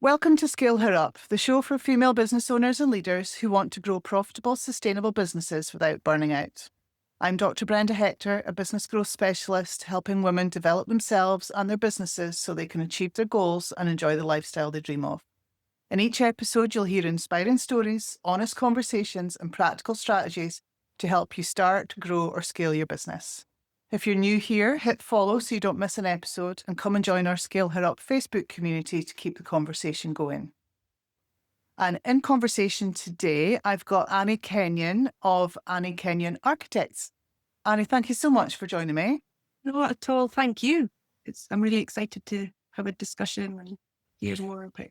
Welcome to Scale Her Up, the show for female business owners and leaders who want to grow profitable, sustainable businesses without burning out. I'm Dr. Brenda Hector, a business growth specialist, helping women develop themselves and their businesses so they can achieve their goals and enjoy the lifestyle they dream of. In each episode, you'll hear inspiring stories, honest conversations, and practical strategies to help you start, grow, or scale your business. If you're new here, hit follow so you don't miss an episode and come and join our Scale Her Up Facebook community to keep the conversation going. And in conversation today, I've got Annie Kenyon of Annie Kenyon Architects. Annie, thank you so much for joining me. Not at all. Thank you. I'm really excited to have a discussion and hear more about.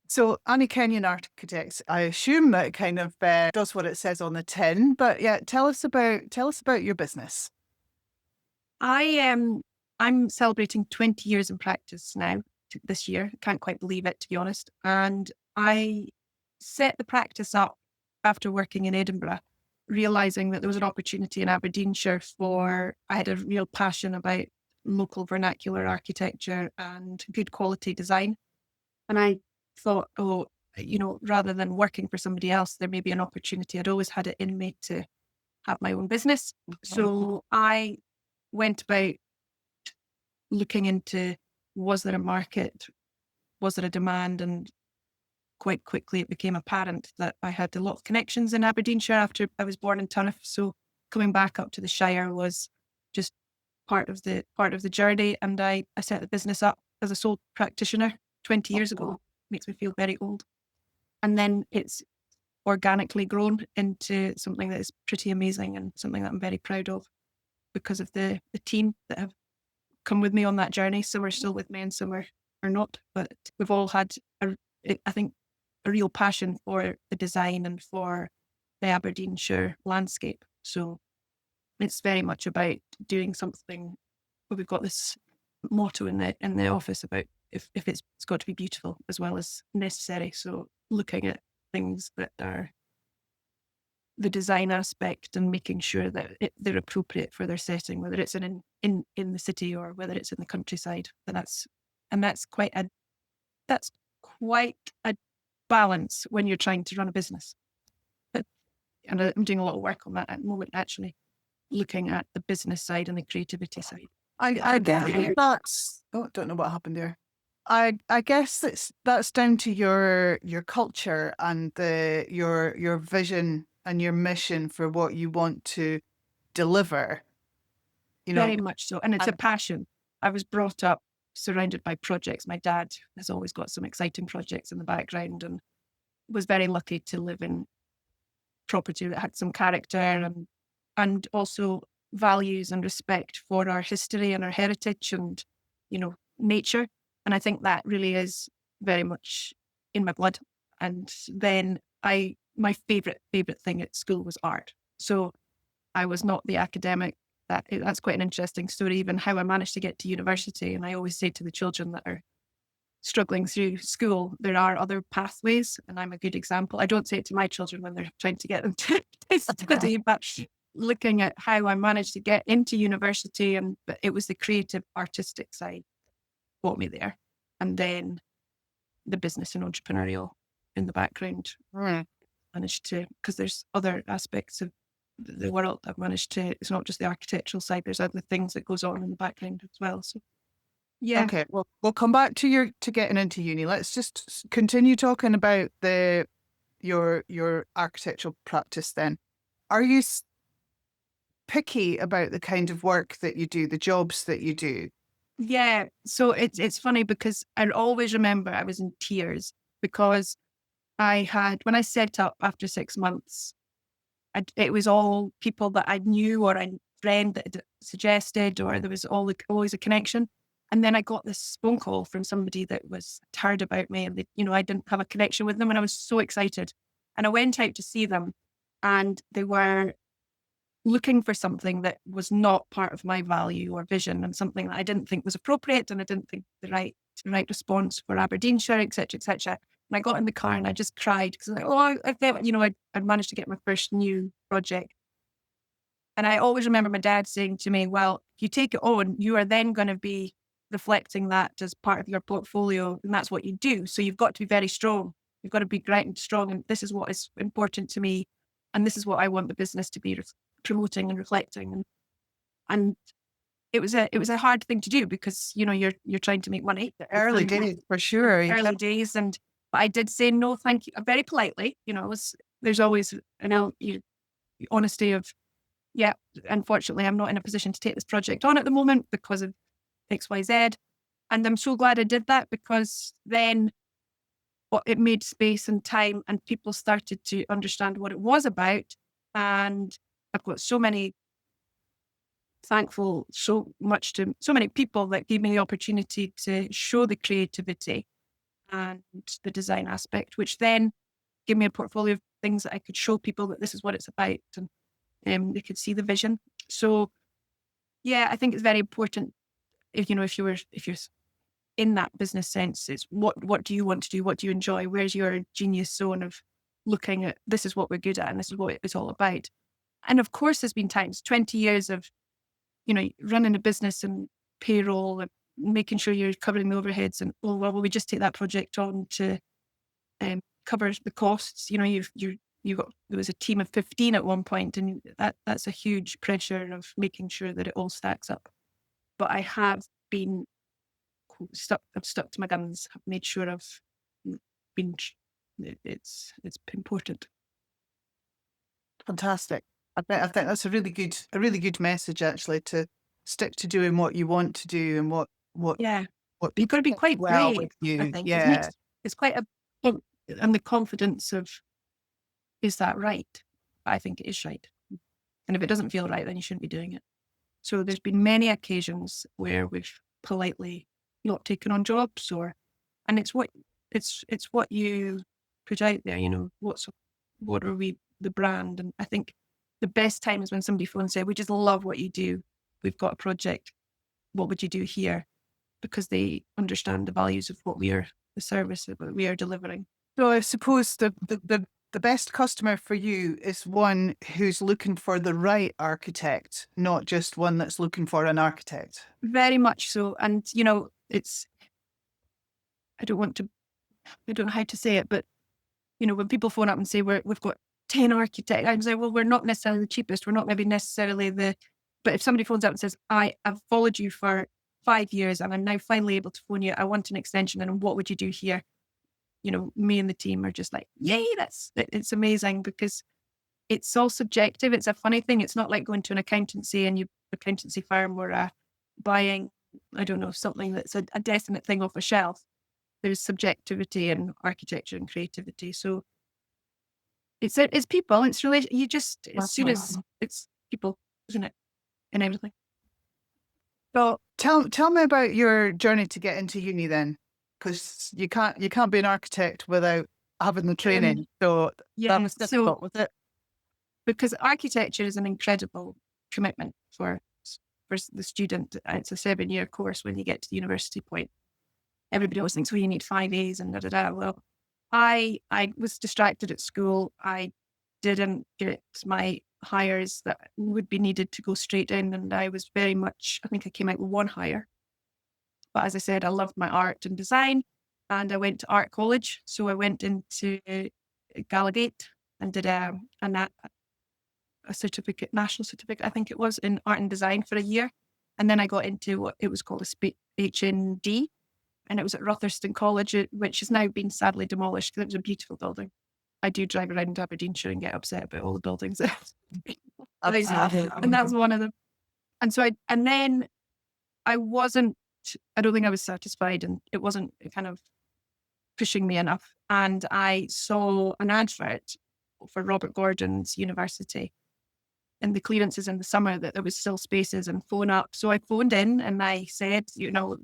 So Annie Kenyon Architects, I assume that kind of does what it says on the tin, but yeah, tell us about your business. I'm celebrating 20 years in practice now this year. I can't quite believe it, to be honest. And I set the practice up after working in Edinburgh, realizing that there was an opportunity in Aberdeenshire I had a real passion about local vernacular architecture and good quality design. And I thought, rather than working for somebody else, there may be an opportunity. I'd always had it in me to have my own business. So I went about looking into, was there a market? Was there a demand? And quite quickly it became apparent that I had a lot of connections in Aberdeenshire after I was born in Turniff. So coming back up to the Shire was just part of the journey. And I set the business up as a sole practitioner 20 years ago. Makes me feel very old. And then it's organically grown into something that is pretty amazing and something that I'm very proud of because of the team that have come with me on that journey. Some are still with me and some are not, but we've all had, I think, a real passion for the design and for the Aberdeenshire landscape. So it's very much about doing something. We've got this motto in the office about if it's got to be beautiful as well as necessary. So looking at things that are the design aspect and making sure that they're appropriate for their setting, whether it's in the city or whether it's in the countryside. That's quite a balance when you're trying to run a business. And I'm doing a lot of work on that at the moment, actually, looking at the business side and the creativity side. I guess that's. Oh, don't know what happened there. I guess that's down to your culture and your vision and your mission for what you want to deliver. Very much so, and it's a passion. I was brought up surrounded by projects. My dad has always got some exciting projects in the background, and was very lucky to live in property that had some character and also values and respect for our history and our heritage and nature. And I think that really is very much in my blood. And then my favorite thing at school was art. So I was not the academic. That's quite an interesting story, even how I managed to get to university. And I always say to the children that are struggling through school, there are other pathways, and I'm a good example. I don't say it to my children when they're trying to get them to study, but looking at how I managed to get into university, but it was the creative, artistic side got me there. And then the business and entrepreneurial in the background managed to, because there's other aspects of the world I've managed to, it's not just the architectural side, there's other things that goes on in the background as well. So yeah. Okay, well, we'll come back to getting into uni. Let's just continue talking about your architectural practice then. Are you picky about the kind of work that you do, the jobs that you do? Yeah. So it's funny because I always remember I was in tears because when I set up after 6 months, it was all people that I knew or a friend that had suggested, or there was always a connection. And then I got this phone call from somebody that was heard about me, and I didn't have a connection with them, and I was so excited. And I went out to see them, and they were looking for something that was not part of my value or vision, and something that I didn't think was appropriate, and I didn't think the right response for Aberdeenshire, etc., etc. And I got in the car and I just cried because I thought, I'd managed to get my first new project. And I always remember my dad saying to me, well, if you take it on, you are then going to be reflecting that as part of your portfolio, and that's what you do. So you've got to be very strong. You've got to be great and strong, and this is what is important to me, and this is what I want the business to be promoting and reflecting. And it was a hard thing to do because you're trying to make money. The early days, for sure. Early days, but I did say no, thank you, very politely. There's always honesty of, yeah, unfortunately, I'm not in a position to take this project on at the moment because of X, Y, Z. And I'm so glad I did that, because then it made space and time, and people started to understand what it was about. And I've got so many thankful so many people that gave me the opportunity to show the creativity and the design aspect, which then gave me a portfolio of things that I could show people that this is what it's about, and they could see the vision. So yeah, I think it's very important if you're in that business sense, it's what do you want to do? What do you enjoy? Where's your genius zone of looking at, this is what we're good at and this is what it's all about. And of course, there's been times, 20 years of, running a business and payroll and making sure you're covering the overheads, and, oh, well, will we just take that project on to cover the costs? There was a team of 15 at one point, and that's a huge pressure of making sure that it all stacks up. But I have been I've stuck to my guns. I've made sure I've been. It's important. Fantastic. I think that's a really good message, actually, to stick to doing what you want to do and what Yeah, what you've got to be fits quite well brave. with I you. think Yeah. it's quite and the confidence of, is that right? I think it is right, and if it doesn't feel right, then you shouldn't be doing it. So there's been many occasions where we've politely not taken on jobs, and it's what you put out there. What are we, the brand? And I think the best time is when somebody phones and says, "We just love what you do. We've got a project. What would you do here?" Because they understand the values of the service that we are delivering. So I suppose the best customer for you is one who's looking for the right architect, not just one that's looking for an architect. Very much so. And, it's, I don't know how to say it, but, when people phone up and say we've got 10 architects, I say, well, we're not necessarily the cheapest. We're not maybe necessarily but if somebody phones up and says, I've followed you for 5 years and I'm now finally able to phone you, I want an extension, and what would you do here? Me and the team are just like, yay, it's amazing, because it's all subjective. It's a funny thing. It's not like going to an accountancy firm or buying, I don't know, something that's a definite thing off a shelf. There's subjectivity in architecture and creativity. So it's people, it's relation. You just, as soon as it's people, isn't it? In everything. So tell me about your journey to get into uni then, because you can't be an architect without having the training. So Yeah, that was difficult, was it? because architecture is an incredible commitment for the student. It's a 7-year course when you get to the university point. Everybody always thinks, well, you need 5 A's and da. Well, I was distracted at school. I didn't get my hires that would be needed to go straight in, and I was very much, I think I came out with 1 hire. But as I said, I loved my art and design, and I went to art college. So I went into Gallagate and did a certificate, national certificate, I think it was, in art and design for a year. And then I got into what it was called a HND, and it was at Rotherston College, which has now been sadly demolished because it was a beautiful building. I do drive around Aberdeenshire and get upset about all the buildings. And that's one of them. And so then I don't think I was satisfied, and it wasn't kind of pushing me enough. And I saw an advert for Robert Gordon's university and the clearances in the summer that there was still spaces, and phone up. So I phoned in and I said,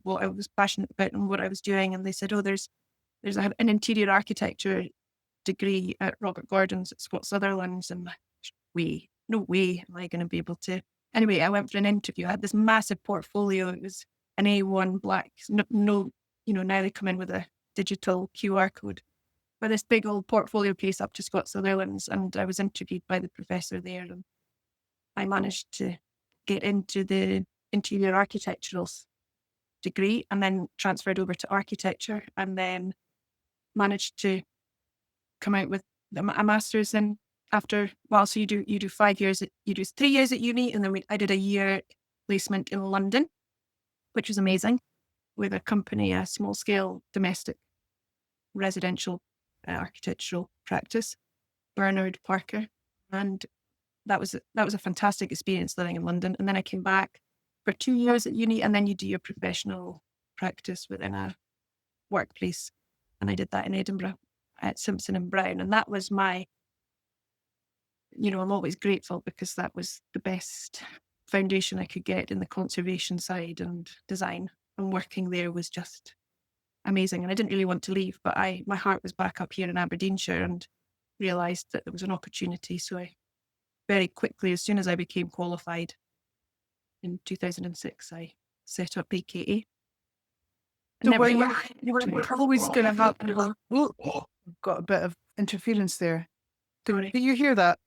what I was passionate about and what I was doing. And they said, oh, there's an interior architecture degree at Robert Gordon's at Scott Sutherland's. And no way am I going to be able to. Anyway, I went for an interview. I had this massive portfolio. It was an A1 black, now they come in with a digital QR code, but this big old portfolio case up to Scott Sutherland's. And I was interviewed by the professor there, and I managed to get into the interior architecturals degree and then transferred over to architecture and then managed to come out with a master's in after, well, so you do 5 years, you do 3 years at uni, and then I did a year placement in London, which was amazing, with a company, a small scale domestic residential architectural practice, Bernard Parker. And that was a fantastic experience living in London. And then I came back for 2 years at uni, and then you do your professional practice within a workplace. And I did that in Edinburgh at Simpson and Brown. And that was my, I'm always grateful because that was the best foundation I could get in the conservation side and design. And working there was just amazing. And I didn't really want to leave, but my heart was back up here in Aberdeenshire and realised that there was an opportunity. So I very quickly, as soon as I became qualified in 2006, I set up AKA. So we're always going to have... Oh, got a bit of interference there. Sorry. Did you hear that?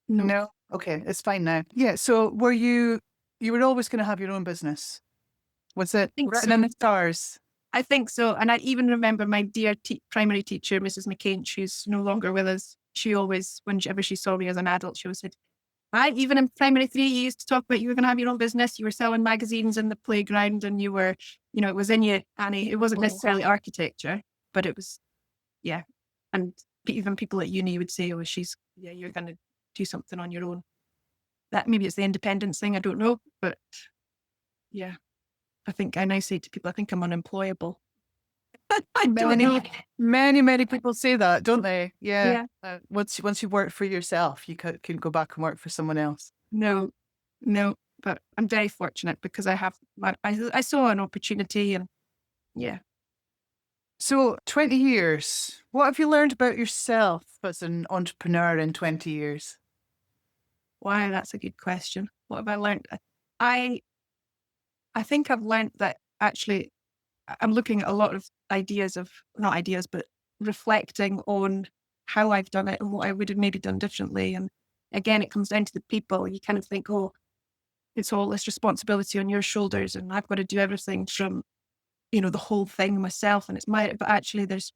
No? Okay, it's fine now. Yeah, so you were always going to have your own business? Was it written in the stars? I think so. And I even remember my dear primary teacher, Mrs. McCain, who's no longer with us. She always, whenever she saw me as an adult, she always said, even in primary 3, you used to talk about you were going to have your own business. You were selling magazines in the playground and you were, it was in you, Annie. It wasn't necessarily architecture, but it was, yeah. And even people at uni would say, you're going to do something on your own. That maybe it's the independence thing. I don't know. But yeah, I think I now say to people, I think I'm unemployable. Many people say that, don't they? Yeah. Once you work for yourself, you couldn't go back and work for someone else. No, but I'm very fortunate because I saw an opportunity and yeah. So 20 years, what have you learned about yourself as an entrepreneur in 20 years? Wow, that's a good question. What have I learned? I think I've learned that actually I'm looking at a lot of not ideas, but reflecting on how I've done it and what I would have maybe done differently. And again, it comes down to the people. You kind of think, oh, it's all this responsibility on your shoulders and I've got to do everything from, the whole thing myself. And but actually there's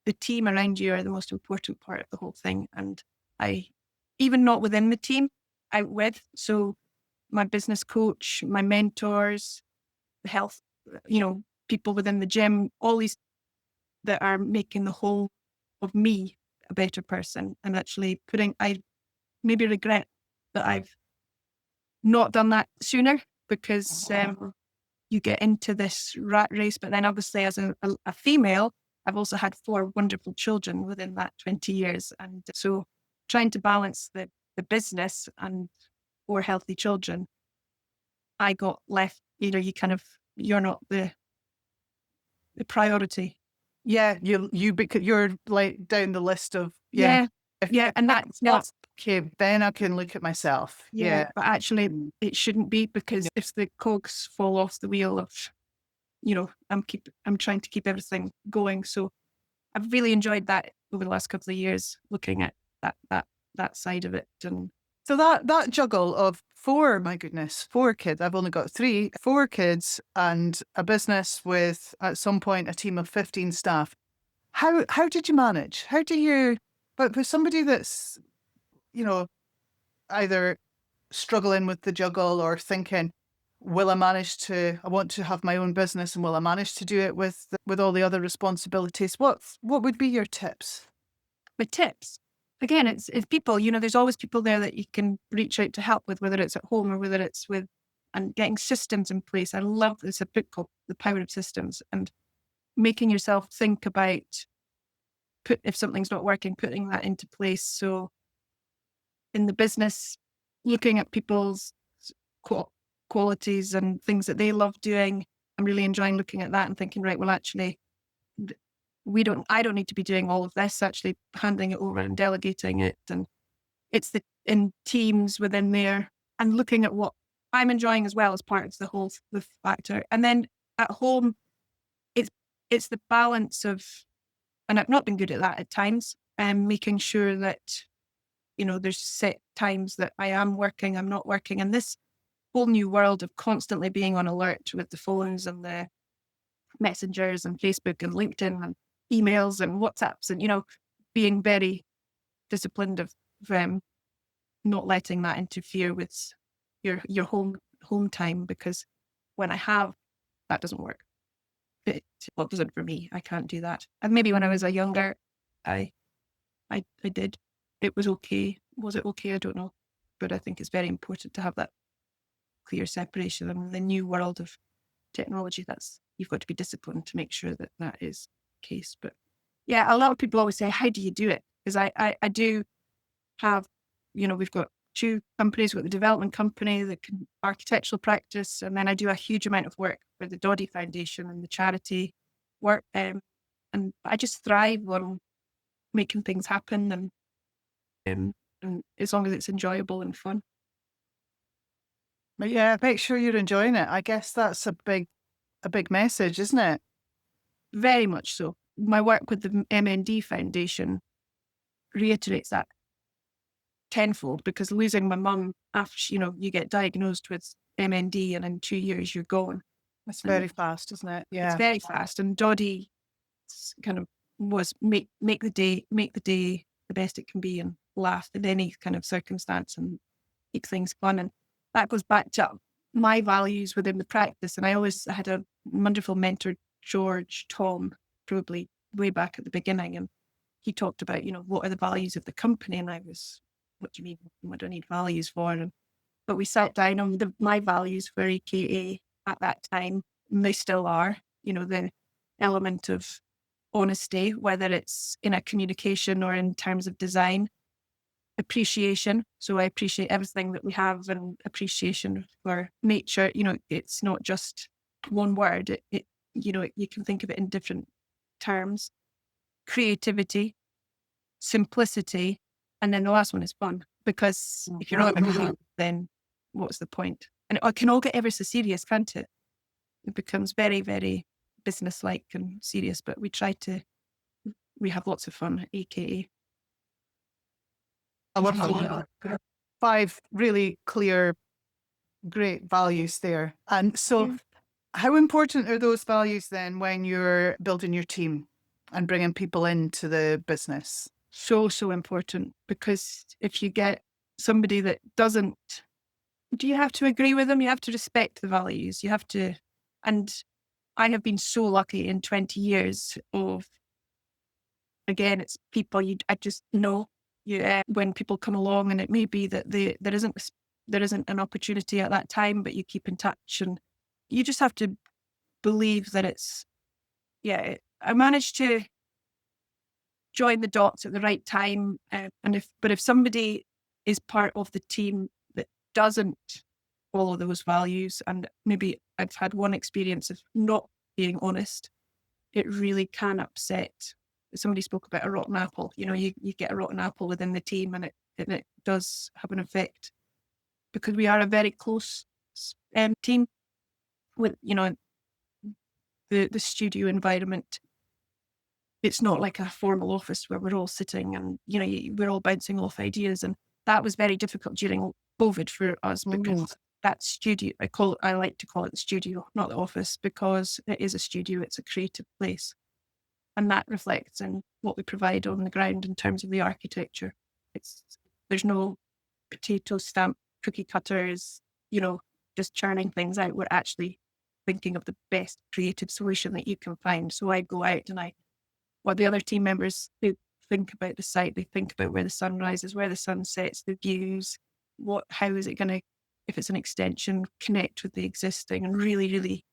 the team around you are the most important part of the whole thing. And even not within the team, out with. So my business coach, my mentors, the health, people within the gym, all these that are making the whole of me a better person. And actually I maybe regret that I've not done that sooner because you get into this rat race. But then obviously as a female, I've also had 4 wonderful children within that 20 years. And so trying to balance the business and 4 healthy children, I got left, you're not the priority. Yeah, you're like down the list of and that's not okay. Then I can look at myself. Yeah, but actually it shouldn't be because if the cogs fall off the wheel of, I'm trying to keep everything going. So I've really enjoyed that over the last couple of years, looking at that side of it. And so that juggle of 4, my goodness, 4 kids. I've only got 3, 4 kids and a business with, at some point, a team of 15 staff. How did you manage? How do you, but for somebody that's, either struggling with the juggle or thinking, I want to have my own business and will I manage to do it with all the other responsibilities? What would be your tips? My tips? Again, it's people, there's always people there that you can reach out to help with, whether it's at home or whether it's and getting systems in place. I love this, a book called The Power of Systems, and making yourself think about, if something's not working, putting that into place. So in the business, looking at people's qualities and things that they love doing, I'm really enjoying looking at that and thinking, right, well, actually, I don't need to be doing all of this, actually handing it over and delegating it. And it's in teams within there and looking at what I'm enjoying as well as part of the factor. And then at home, it's the balance of, and I've not been good at that at times, making sure that, there's set times that I am working, I'm not working. And this whole new world of constantly being on alert with the phones and the messengers and Facebook and LinkedIn and emails and WhatsApps and, being very disciplined of not letting that interfere with your home time, because when I have, that doesn't work. It doesn't for me. I can't do that. And maybe when I was a younger, I did. It was okay. Was it okay? I don't know. But I think it's very important to have that clear separation. And in the new world of technology, you've got to be disciplined to make sure that that is the case. But yeah, a lot of people always say, how do you do it? Because I do have, we've got two companies. We've got the development company, the architectural practice, and then I do a huge amount of work for the Doddy Foundation and the charity work. And I just thrive on making things happen, and as long as it's enjoyable and fun. But yeah, make sure you're enjoying it. I guess that's a big message, isn't it? Very much so. My work with the MND Foundation reiterates that tenfold, because losing my mum after, you get diagnosed with MND and in 2 years you're gone. It's very fast, isn't it? It's Yeah. very fast. And Doddy kind of was make the day the best it can be and laugh in any kind of circumstance and keep things fun. And that goes back to my values within the practice. And I always had a wonderful mentor, Tom, probably way back at the beginning. And he talked about, what are the values of the company? And I was, what do you mean? What do I need values for? But we sat down on my values for AKA at that time, and they still are, the element of honesty, whether it's in a communication or in terms of design. Appreciation. So I appreciate everything that we have, and appreciation for nature. It's not just one word. You can think of it in different terms. Creativity, simplicity, and then the last one is fun. Because if you're not fun, then what's the point? And it can all get ever so serious, can't it? It becomes very, very business-like and serious, but we have lots of fun, AKA. I love that. 5 really clear, great values there. And so how important are those values then when you're building your team and bringing people into the business? So important, because if you get somebody that doesn't, do you have to agree with them? You have to respect the values. You have to, and I have been so lucky in 20 years of, again, it's people I just know. When people come along, and it may be that there isn't an opportunity at that time, but you keep in touch, and you just have to believe that it's, I managed to join the dots at the right time. But if somebody is part of the team that doesn't follow those values, and maybe I've had one experience of not being honest, it really can upset. Somebody spoke about a rotten apple. You get a rotten apple within the team, and it does have an effect, because we are a very close team with, the studio environment. It's not like a formal office where we're all sitting and, we're all bouncing off ideas. And that was very difficult during COVID for us, because that studio, I like to call it the studio, not the office, because it is a studio. It's a creative place. And that reflects in what we provide on the ground in terms of the architecture. There's no potato stamp cookie cutters, just churning things out. We're actually thinking of the best creative solution that you can find. So I go out and what the other team members, they think about the site, they think about where the sun rises, where the sun sets, the views, how is it going to, if it's an extension, connect with the existing, and really, really,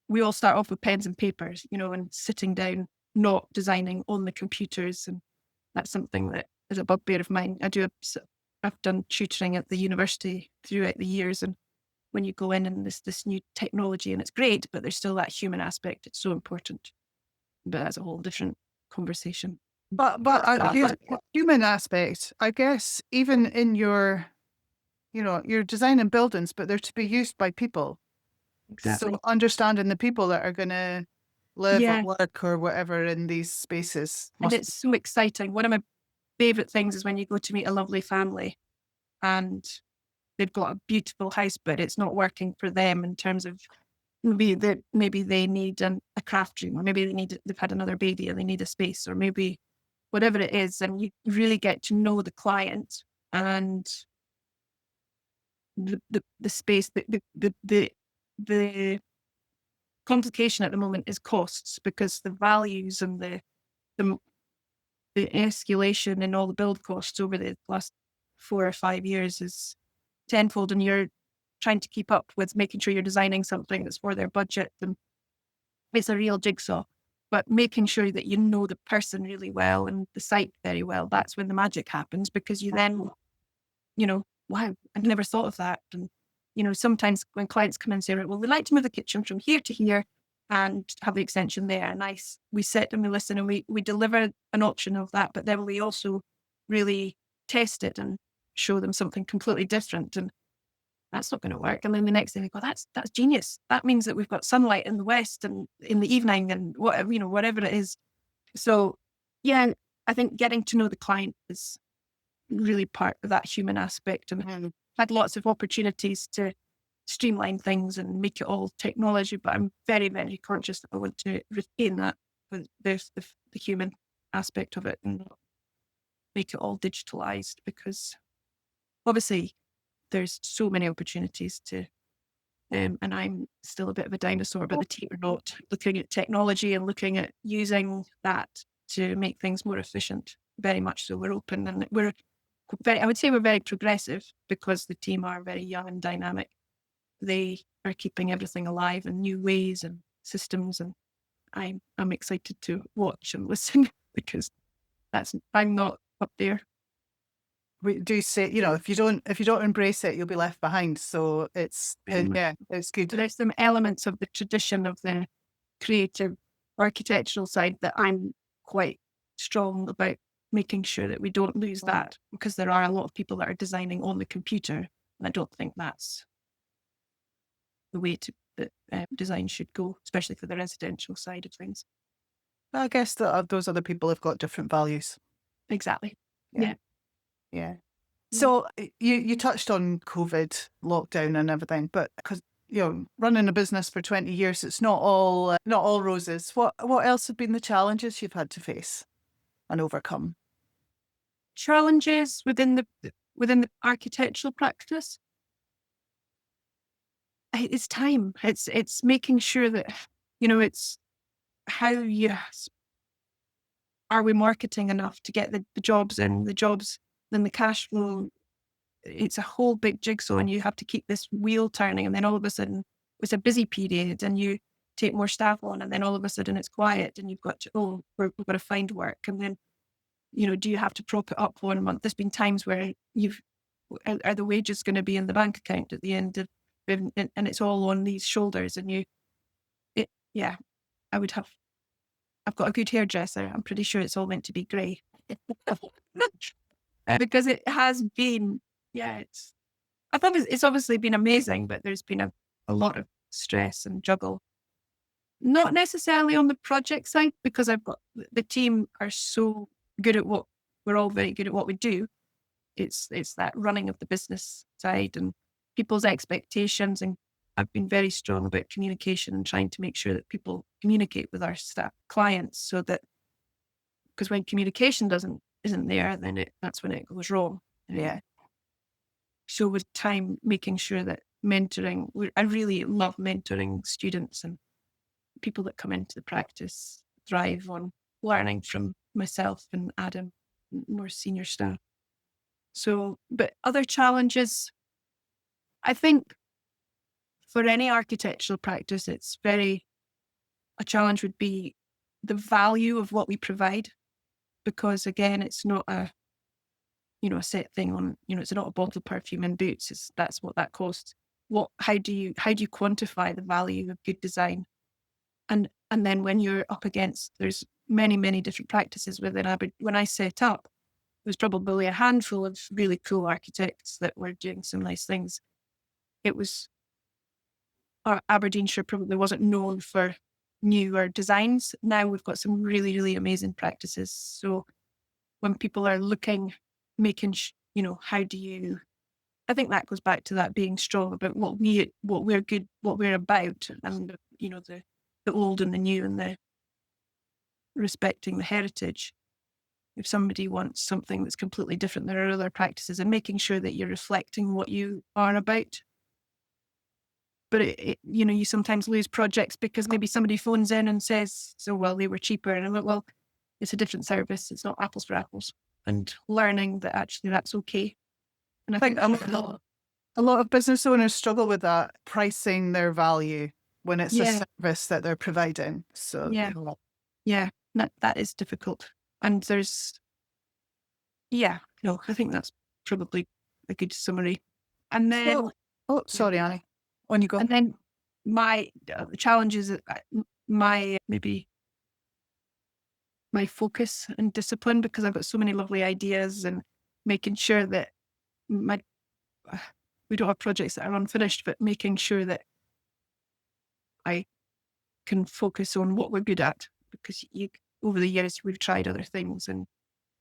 we all start off with pens and papers, and sitting down, not designing on the computers. And that's something that is a bugbear of mine. I've done tutoring at the university throughout the years, and when you go in and this new technology, and it's great, but there's still that human aspect. It's so important. But that's a whole different conversation. But the human aspect, I guess, even in you're designing buildings, but they're to be used by people. Exactly. So understanding the people that are going to live or work or whatever in these spaces. And it's so exciting. One of my favourite things is when you go to meet a lovely family, and they've got a beautiful house, but it's not working for them in terms of maybe they need a craft room, or maybe they've had another baby and they need a space, or maybe whatever it is. And you really get to know the client and the space. The complication at the moment is costs, because the values and the the escalation in all the build costs over the last 4 or 5 years is tenfold, and you're trying to keep up with making sure you're designing something that's for their budget. And it's a real jigsaw. But making sure that you know the person really well and the site very well, that's when the magic happens, because you then, wow, I'd never thought of that. And, sometimes when clients come in and say, right, well, we'd like to move the kitchen from here to here and have the extension there. And we sit and we listen and we deliver an option of that, but then we also really test it and show them something completely different. And that's not going to work. And then the next thing they go, that's genius. That means that we've got sunlight in the west and in the evening and whatever, whatever it is. So yeah, I think getting to know the client is really part of that human aspect. And I've had lots of opportunities to streamline things and make it all technology, but I'm very, very conscious that I want to retain that, but there's the human aspect of it, and not make it all digitalized, because obviously there's so many opportunities to, and I'm still a bit of a dinosaur, but the team are not looking at technology and looking at using that to make things more efficient. Very much so. We're open, and I would say we're very progressive, because the team are very young and dynamic. They are keeping everything alive in new ways and systems, and I'm excited to watch and listen because I'm not up there. We do say, if you don't embrace it, you'll be left behind. So yeah, it's good. There's some elements of the tradition of the creative architectural side that I'm quite strong about making sure that we don't lose that, because there are a lot of people that are designing on the computer, and I don't think that's the way that design should go, especially for the residential side of things. I guess that those other people have got different values. Exactly. Yeah. Yeah. So you touched on COVID, lockdown, and everything, but because running a business for 20 years, it's not all roses. What else have been the challenges you've had to face and overcome? Challenges within the architectural practice. It's time. It's making sure that it's how are we marketing enough to get the jobs in, then the cash flow. It's a whole big jigsaw, and you have to keep this wheel turning, and then all of a sudden it's a busy period and you take more staff on, and then all of a sudden it's quiet and you've got to, we've got to find work. And then, do you have to prop it up 1 month? There's been times where are the wages going to be in the bank account at the end of, and it's all on these shoulders. And I've got a good hairdresser. I'm pretty sure it's all meant to be grey. Because it has been, I thought it's obviously been amazing, but there's been a lot of stress and juggle. Not necessarily on the project side, because the team are so good at we're all very good at what we do. It's that running of the business side and people's expectations. And I've been very strong about communication and trying to make sure that people communicate with our staff, clients, so that, because when communication isn't there, then that's when it goes wrong. Yeah. So with time, making sure that mentoring, I really love mentoring students, and people that come into the practice thrive on learning from myself and Adam, more senior staff. So, but other challenges, I think for any architectural practice, a challenge would be the value of what we provide, because again, it's not a set thing on, it's not a bottle of perfume and boots. That's what that costs. How do you quantify the value of good design? And then when you're up against, there's many, many different practices within Aberdeen. When I set up, there was probably a handful of really cool architects that were doing some nice things. Aberdeenshire probably wasn't known for newer designs. Now we've got some really, really amazing practices. So when people are looking, making, how do you I think that goes back to that being strong about what we're good, what we're about, and the old and the new, and the respecting the heritage. If somebody wants something that's completely different, there are other practices, and making sure that you're reflecting what you are about. But you sometimes lose projects because maybe somebody phones in and says, "So well, they were cheaper," and I'm like, "Well, it's a different service. It's not apples for apples." And learning that actually that's okay. And I I think think a lot of business owners struggle with that, pricing their value when it's a yeah, service that they're providing. So, yeah, yeah, that is difficult. And no, I think that's probably a good summary. And then, so oh, yeah, sorry, Annie. On you go. and then my the challenges, my maybe my focus and discipline, because I've got so many lovely ideas, and making sure that my we don't have projects that are unfinished, but making sure that I can focus on what we're good at, because over the years we've tried other things, and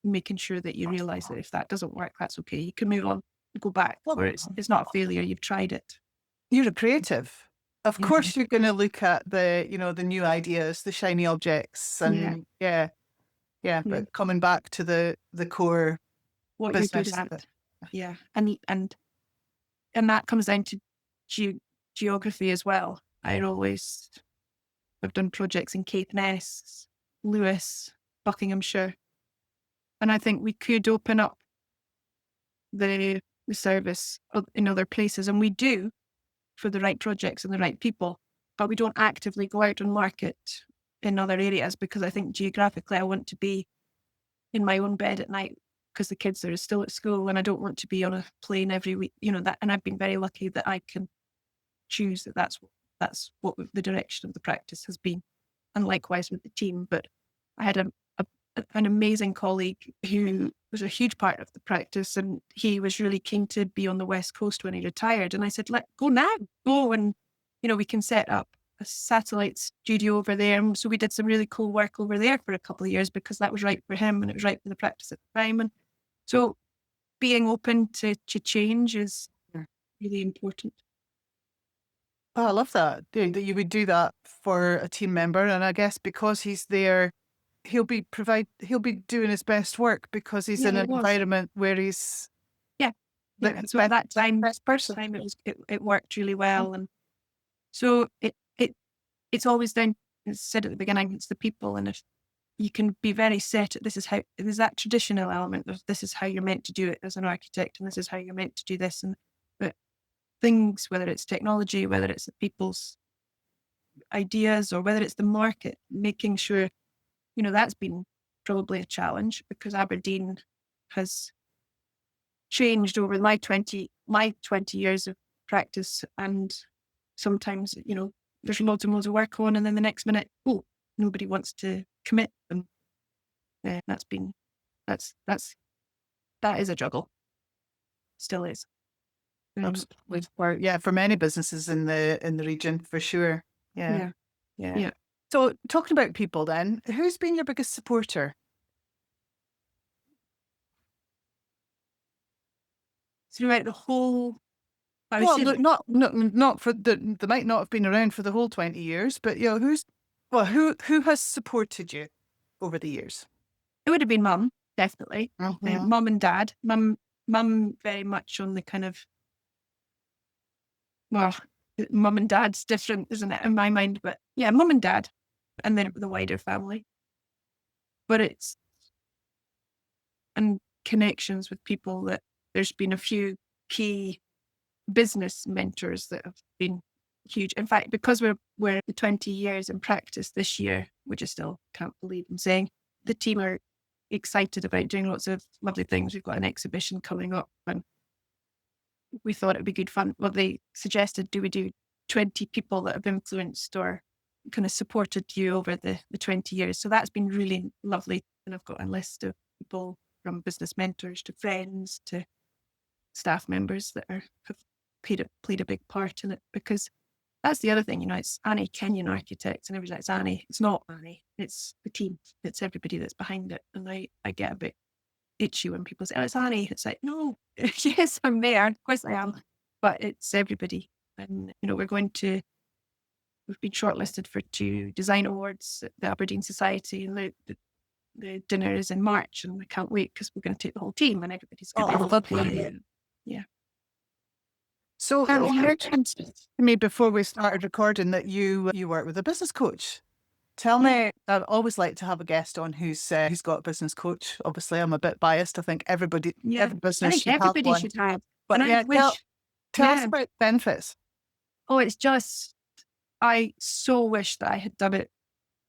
making sure that you realize that if that doesn't work, that's okay. You can move on, go back, Well, or it's not a failure. You've tried it. you're a creative. Of Yeah, course, you're going to look at the new ideas, the shiny objects, yeah, and yeah, yeah. yeah. But coming back to the core What you're good business. at. Yeah, and that comes down to geography as well. I've done projects in Caithness, Lewis, Buckinghamshire, and I think we could open up the service in other places, and we do for the right projects and the right people, but we don't actively go out and market in other areas, because I think geographically I want to be in my own bed at night because the kids are still at school, and I don't want to be on a plane every week. That, and I've been very lucky that I can choose that. That's what the direction of the practice has been, and likewise with the team. But I had an amazing colleague who was a huge part of the practice, and he was really keen to be on the West Coast when he retired. And I said, "Let go now, go, and we can set up a satellite studio over there." And so we did some really cool work over there for a couple of years, because that was right for him and it was right for the practice at the time. And so being open to change is really important. Oh, I love that. That you would do that for a team member, and I guess because he's there, he'll be doing his best work because he's Yeah, in it an was. environment where he's Yeah, the yeah. So at that best person. time it worked really well, and so it's always down. As I said at the beginning, it's the people, and if you can be very set at there's that traditional element of this is how you're meant to do it as an architect, and this is how you're meant to do this, and but things, whether it's technology, whether it's the people's ideas, or whether it's the market, making sure that's been probably a challenge, because Aberdeen has changed over my 20 years of practice, and sometimes there's loads and loads of work on, and then the next minute, oh, nobody wants to commit, and that's that is a juggle, still is. Absolutely. For many businesses in the region, for sure. Yeah, Yeah, yeah. yeah. So talking about people, then, who's been your biggest supporter? Throughout the whole, I would Well, say, look, not for they might not have been around for the whole 20 years, but who has supported you over the years? it would have been mum, definitely. Mhm. Mum and dad. Mum very much on the kind of, well, mum and dad's different, isn't it, in my mind? But yeah, mum and dad, and then the wider family. But and connections with people, that there's been a few key business mentors that have been huge. In fact, because we're 20 years in practice this year, which I still can't believe I'm saying, the team are excited about doing lots of lovely things. We've got an exhibition coming up, and we thought it'd be good fun. Well, they suggested, do we do 20 people that have influenced or kind of supported you over the 20 years? So that's been really lovely. And I've got a list of people, from business mentors to friends to staff members, that have played a big part in it, because that's the other thing, it's Annie Kenyon Architects, and everybody's like, it's Annie. It's not Annie. It's the team. It's everybody that's behind it. And I get a bit itchy when people say, "Oh, it's Annie." It's like, no, yes, I'm there. Of course I am, but it's everybody. And we've been shortlisted for 2 design awards at the Aberdeen Society, and the dinner is in March, and I can't wait because we're going to take the whole team, and everybody's going to be lovely. Yeah. So you mentioned to me before we started recording that you work with a business coach. Tell me, I'd always like to have a guest on who's got a business coach. Obviously, I'm a bit biased. I think every Yeah. I business think should have everybody one. should have. But And I yeah, wish, tell us yeah. about the benefits. Oh, it's just, I so wish that I had done it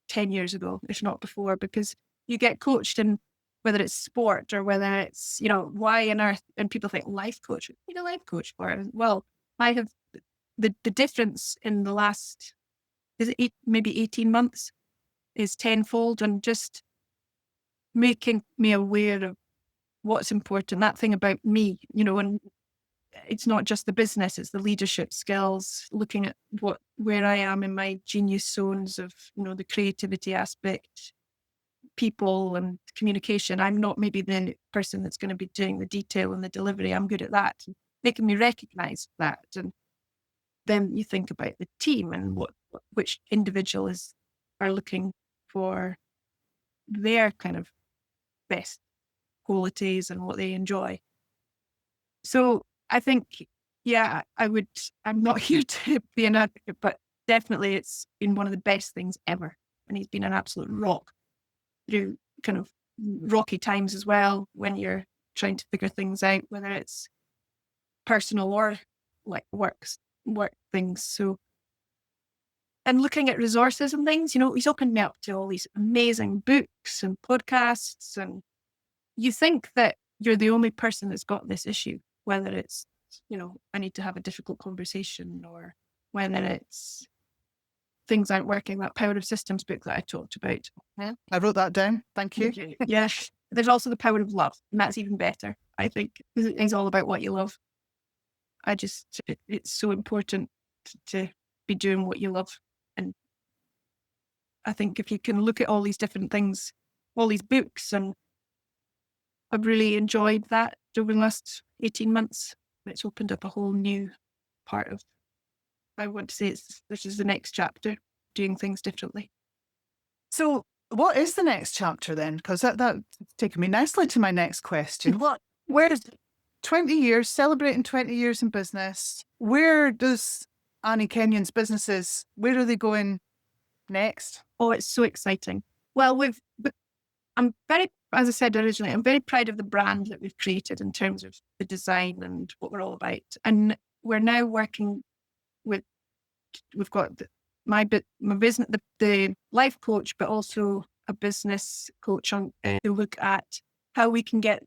10 years ago, if not before, because you get coached in whether it's sport or whether it's, why on earth, and people think life coach, you need a life coach for it. Well, I have the difference in the last, is it maybe 18 months is tenfold, and just making me aware of what's important, that thing about me, and it's not just the business, it's the leadership skills, looking at where I am in my genius zones of, the creativity aspect, people and communication. I'm not maybe the person that's going to be doing the detail and the delivery. I'm good at that. And making me recognize that. And then you think about the team and which individual are looking for their kind of best qualities and what they enjoy. So I think, yeah, I'm not here to be an advocate, but definitely it's been one of the best things ever. And he's been an absolute rock through kind of rocky times as well, when you're trying to figure things out, whether it's personal or like work things. So, and looking at resources and things, he's opened me up to all these amazing books and podcasts. And you think that you're the only person that's got this issue, whether it's, I need to have a difficult conversation, or whether it's things aren't working, that Power of Systems book that I talked about. Yeah, I wrote that down. Thank you. Yeah. There's also the Power of Love, and that's even better, I think, because it's all about what you love. It's so important to be doing what you love. And I think if you can look at all these different things, all these books, and I've really enjoyed that over the last 18 months. It's opened up a whole new part of, I want to say this is the next chapter, doing things differently. So what is the next chapter then? Because that's taken me nicely to my next question. Where is 20 years, celebrating 20 years in business? Where does Annie Kenyon's businesses, where are they going next? Oh, it's so exciting. Well, I'm very, as I said originally, I'm very proud of the brand that we've created in terms of the design and what we're all about. And we're now working with, we've got my business, the life coach, but also a business coach on to look at how we can get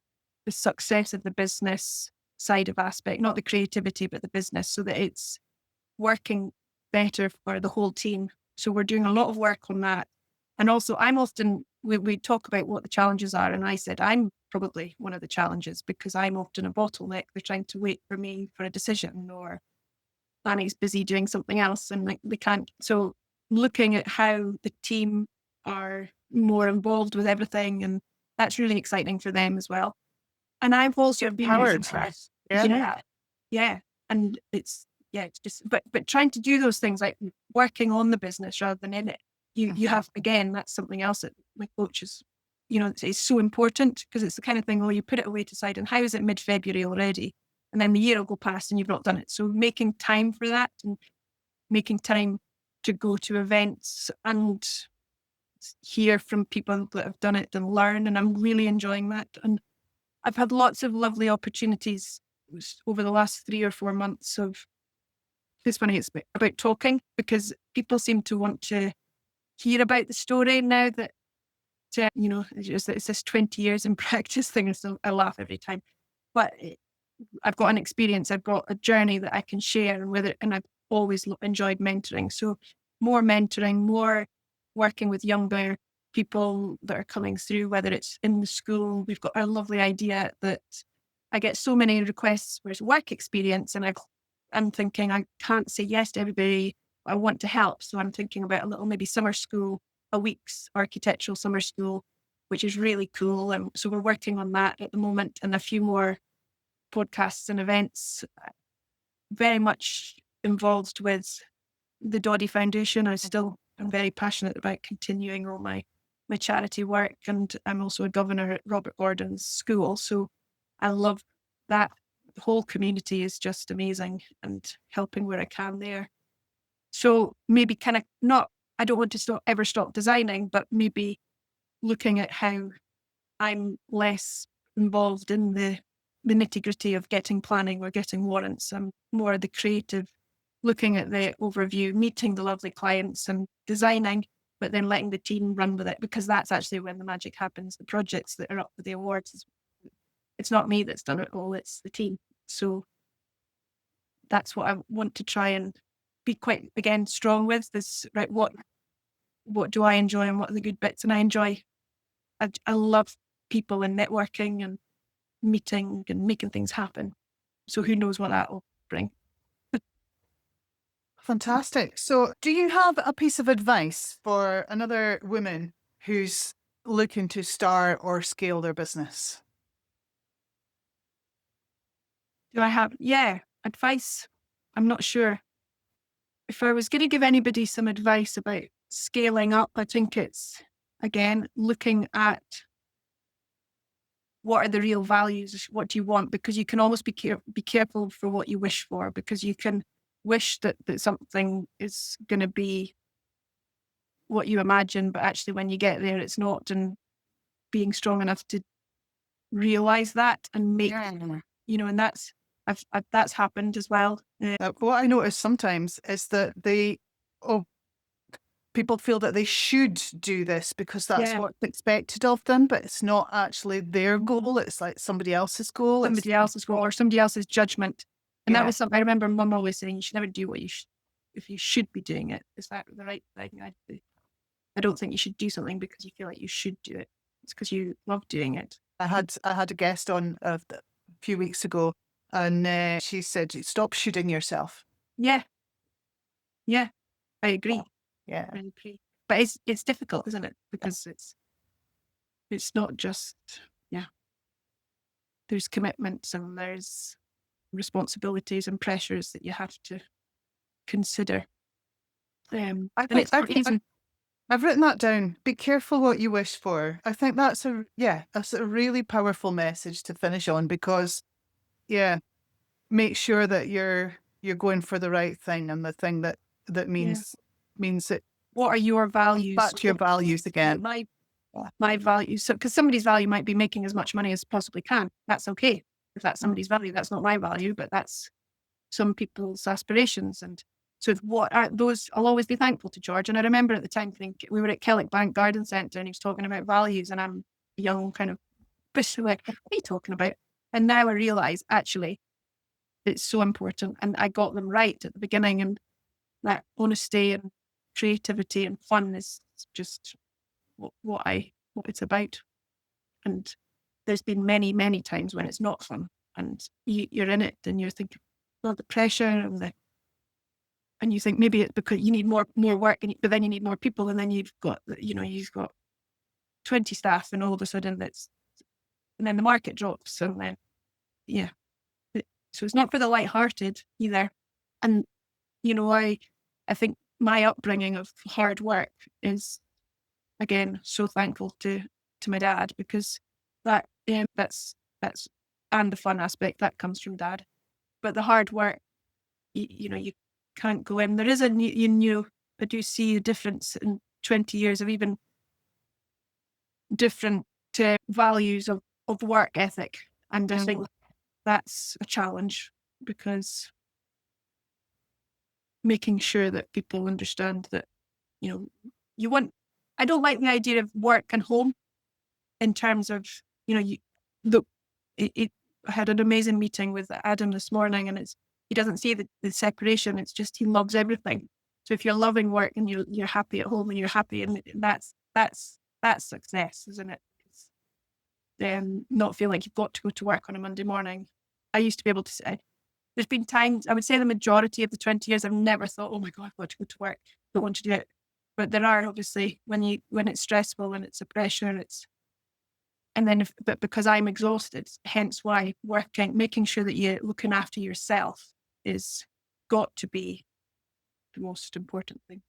the success of the business side of aspect, not the creativity, but the business, so that it's working better for the whole team. So we're doing a lot of work on that. And also we talk about what the challenges are. And I said, I'm probably one of the challenges, because I'm often a bottleneck. They're trying to wait for me for a decision, or Annie's busy doing something else and they can't. So looking at how the team are more involved with everything, and that's really exciting for them as well. And I've also been empowered. Yeah. And it's just, but trying to do those things, like working on the business rather than in it. You have, again, that's something else that my coach is, it's so important, because it's the kind of thing, you put it away to side, and how is it mid-February already? And then the year will go past and you've not done it. So making time for that, and making time to go to events and hear from people that have done it and learn. And I'm really enjoying that. And I've had lots of lovely opportunities over the last 3 or 4 months of, it's funny, it's about talking, because people seem to want to hear about the story now that, it's this 20 years in practice thing. So I laugh every time, but I've got an experience, I've got a journey that I can share, and I've always enjoyed mentoring. So more mentoring, more working with younger people that are coming through, whether it's in the school. We've got a lovely idea that I get so many requests where it's work experience, and I'm thinking I can't say yes to everybody. I want to help. So I'm thinking about a little maybe summer school, a week's architectural summer school which is really cool. And so we're working on that at the moment, and a few more podcasts and events. Very much involved with the Doddy Foundation. I'm very passionate about continuing all my charity work, and I'm also a governor at Robert Gordon's school. So I love that. The whole community is just amazing, and helping where I can there. So maybe kind of not, I don't want to ever stop designing, but maybe looking at how I'm less involved in the nitty gritty of getting planning or getting warrants. I'm more the creative, looking at the overview, meeting the lovely clients and designing, but then letting the team run with it, because that's actually when the magic happens. The projects that are up for the awards, it's not me that's done it all, it's the team. So that's what I want to try and be quite, again, strong with this, right? What do I enjoy and what are the good bits? And I love people and networking and meeting and making things happen. So who knows what that will bring. Fantastic. So, do you have a piece of advice for another woman who's looking to start or scale their business? Do I have, advice? I'm not sure. If I was going to give anybody some advice about scaling up, I think it's, again, looking at what are the real values? What do you want? Because you can almost be careful for what you wish for, because you can wish that something is going to be what you imagine, but actually when you get there, it's not. And being strong enough to realize that and make, and that's happened as well. What I notice sometimes is that people feel that they should do this because that's what's expected of them, but it's not actually their goal. It's like somebody else's goal. Somebody else's goal or somebody else's judgment. And that was something I remember Mum always saying, you should never do what if you should be doing it. Is that the right thing? I don't think you should do something because you feel like you should do it. It's because you love doing it. I had a guest on a few weeks ago, and she said, "Stop shooting yourself." Yeah, I agree. Yeah, I agree. But it's difficult, isn't it? Because it's not just there's commitments and there's responsibilities and pressures that you have to consider. I've written that down. Be careful what you wish for. I think that's a really powerful message to finish on, because make sure that you're going for the right thing, and the thing that means it. What are your values? Back to your values again. My values. So, because somebody's value might be making as much money as possibly can. That's okay. If that's somebody's value, that's not my value, but that's some people's aspirations. And so what are those? I'll always be thankful to George. And I remember at the time, we were at Kellick Bank Garden Centre and he was talking about values, and I'm a young kind of like, what are you talking about? And now I realise actually it's so important, and I got them right at the beginning, and that honesty and creativity and fun is just what it's about. And there's been many, many times when it's not fun, and you're in it and you're thinking, well, the pressure and you think maybe it's because you need more work, but then you need more people, and then you've got 20 staff, and all of a sudden and then the market drops, and then so it's not for the light-hearted either. And I think my upbringing of hard work is, again, so thankful to my dad, because that's and the fun aspect that comes from dad, but the hard work, you can't go in. There is I do see a difference in 20 years of even different values of work ethic, and I think that's a challenge, because making sure that people understand that I don't like the idea of work and home in terms of I had an amazing meeting with Adam this morning, and he doesn't see the separation. It's just he loves everything. So if you're loving work and you're happy at home and you're happy, and that's success, isn't it? It's not feel like you've got to go to work on a Monday morning. I used to be able to say, there's been times, I would say the majority of the 20 years, I've never thought, oh my God, I've got to go to work. I don't want to do it. But there are, obviously, when it's stressful and it's a pressure, And then, but because I'm exhausted, hence why making sure that you're looking after yourself is got to be the most important thing.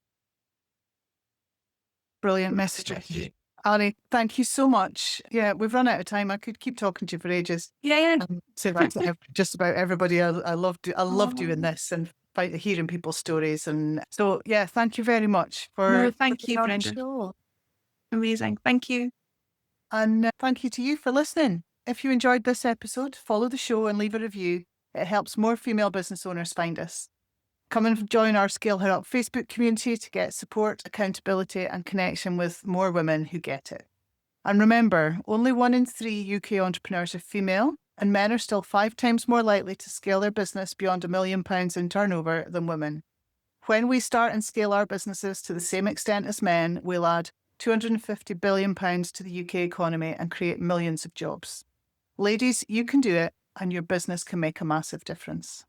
Brilliant message. Annie, thank you so much. Yeah, we've run out of time. I could keep talking to you for ages. Yeah. Say that to just about everybody. I love doing this and hearing people's stories. And so, yeah, thank you very much No, for thank being you, on the Brenda. show. Amazing. Thank you. And thank you to you for listening. If you enjoyed this episode, follow the show and leave a review. It helps more female business owners find us. Come and join our Scale Her Up Facebook community to get support, accountability, and connection with more women who get it. And remember, only 1 in 3 UK entrepreneurs are female, and men are still 5 times more likely to scale their business beyond £1 million in turnover than women. When we start and scale our businesses to the same extent as men, we'll add £250 billion to the UK economy and create millions of jobs. Ladies, you can do it, and your business can make a massive difference.